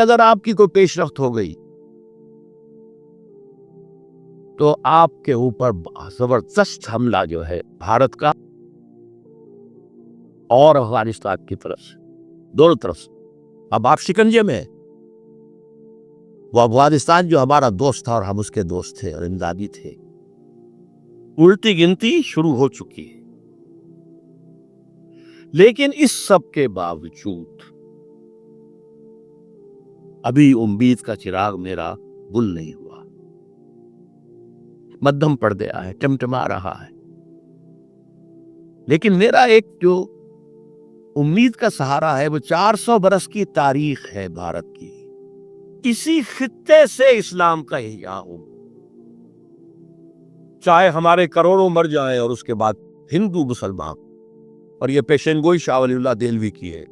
اگر آپ کی کوئی پیش رفت ہو گئی تو آپ کے اوپر زبردست حملہ جو ہے بھارت کا اور افغانستان کی طرف سے، دونوں طرف سے۔ اب آپ شکنجے میں، وہ افغانستان جو ہمارا دوست تھا اور ہم اس کے دوست تھے اور امدادی تھے، الٹی گنتی شروع ہو چکی ہے۔ لیکن اس سب کے باوجود ابھی امید کا چراغ میرا گل نہیں ہوا، مدھم پڑ گیا ہے، ٹمٹما رہا ہے۔ لیکن میرا ایک جو امید کا سہارا ہے وہ 400 برس کی تاریخ ہے بھارت کی، کسی خطے سے اسلام کا احیاء ہو، چاہے ہمارے کروڑوں مر جائیں اور اس کے بعد ہندو مسلمان، اور یہ پیشین گوئی شاہ ولی اللہ دہلوی کی ہے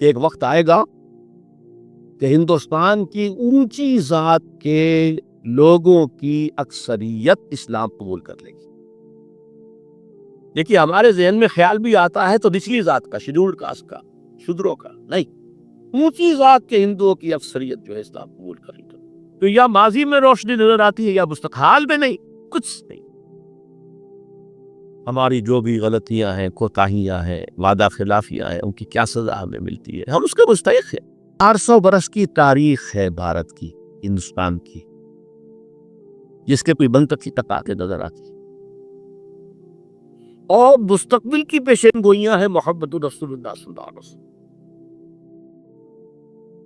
کہ ایک وقت آئے گا کہ ہندوستان کی اونچی ذات کے لوگوں کی اکثریت اسلام قبول کر لے گی۔ دیکھیے ہمارے ذہن میں خیال بھی آتا ہے تو نچلی ذات کا، شیڈولڈ کاسٹ کا، شودروں کا نہیں، اونچی ذات کے ہندوؤں کی اکثریت جو ہے اسلام قبول کر لے گی۔ تو یا ماضی میں روشنی نظر آتی ہے یا مستقبل میں نہیں، کچھ نہیں۔ ہماری جو بھی غلطیاں ہیں، کوتاہیاں ہیں، وعدہ خلافیاں ہیں، ان کی کیا سزا ہمیں ملتی ہے، ہم اس کے مستحق ہیں۔ 400 برس کی تاریخ ہے بھارت کی، ہندوستان کی، جس کے کوئی منطقی تقاضے نظر آتی ہے، اور مستقبل کی پیشین گوئیاں ہیں محمد رسول اللہ صلی اللہ علیہ وسلم۔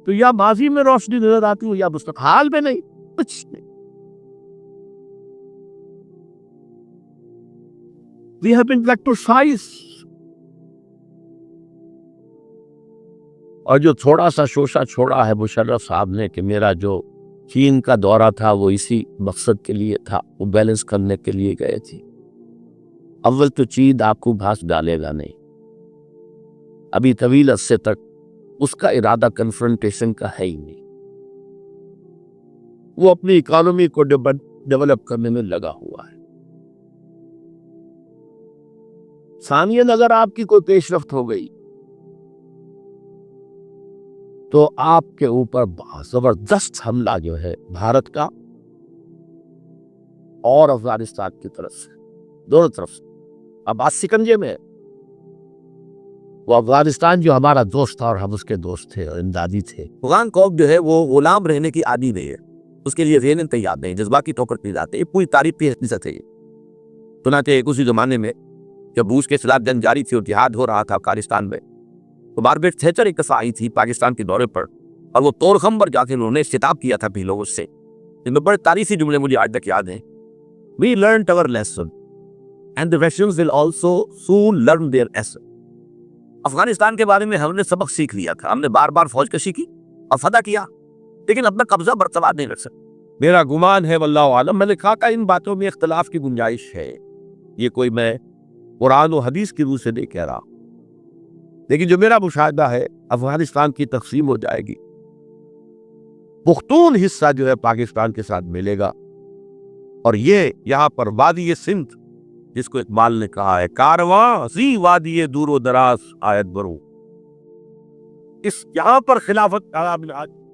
تو یا ماضی میں روشنی نظر آتی ہو یا مستقبل میں نہیں، کچھ نہیں۔ We have been electrified۔ اور جو تھوڑا سا شوشہ چھوڑا ہے مشرف صاحب نے کہ میرا جو چین کا دورہ تھا وہ اسی مقصد کے لیے تھا، وہ بیلنس کرنے کے لیے گئے تھے۔ اول تو چین آپ کو بھاس ڈالے گا نہیں، ابھی طویل عرصے تک اس کا ارادہ کنفرنٹیشن کا ہے ہی نہیں، وہ اپنی اکانومی کو ڈیولپ کرنے میں لگا ہوا ہے۔ ثانیاً اگر آپ کی کوئی پیش رفت ہو گئی تو آپ کے اوپر زبردست حملہ جو ہے بھارت کا اور افغانستان کی طرف سے، دونوں طرف سے۔ اب آج سکنجے میں، وہ افغانستان جو ہمارا دوست تھا اور ہم اس کے دوست تھے اور امدادی تھے، افغان قوم جو ہے وہ غلام رہنے کی عادی نہیں ہے، اس کے لیے ذہناً تیار نہیں، جذباتی طور پر نہیں جاتے، یہ پوری تاریخ کی حقیقت ہے۔ چنانچہ اسی زمانے میں جب روس کے خلاف جنگ جاری تھی اور جہاد ہو رہا تھا افغانستان میں، تو مارگریٹ تھیچر ایک دفعہ آئی تھی پاکستان کے دورے پر، اور وہ طور خمبر جا کے انہوں نے خطاب کیا تھا بھی لوگوں سے، جن میں بڑے تاریخی جملے مجھے آج تک یاد ہیں۔ We learned our lesson and the Russians will also soon learn their lesson۔ Afghanistan کے بارے میں ہم نے سبق سیکھ لیا تھا، ہم نے بار بار فوج کشی کی اور فتح کیا، لیکن اپنا قبضہ برقرار نہیں رکھ سکتے۔ میرا گمان ہے واللہ عالم، میں نے کہا کہ ان باتوں میں اختلاف کی گنجائش ہے، یہ کوئی میں قرآن و حدیث کی روح سے نہیں کہہ رہا، لیکن جو میرا مشاہدہ ہے افغانستان کی تقسیم ہو جائے گی، پختون حصہ جو ہے پاکستان کے ساتھ ملے گا، اور یہ یہاں پر وادی سندھ، جس کو اقبال نے کہا ہے کارواں زی وادی دور و دراز آیت برو، اس یہاں پر خلافت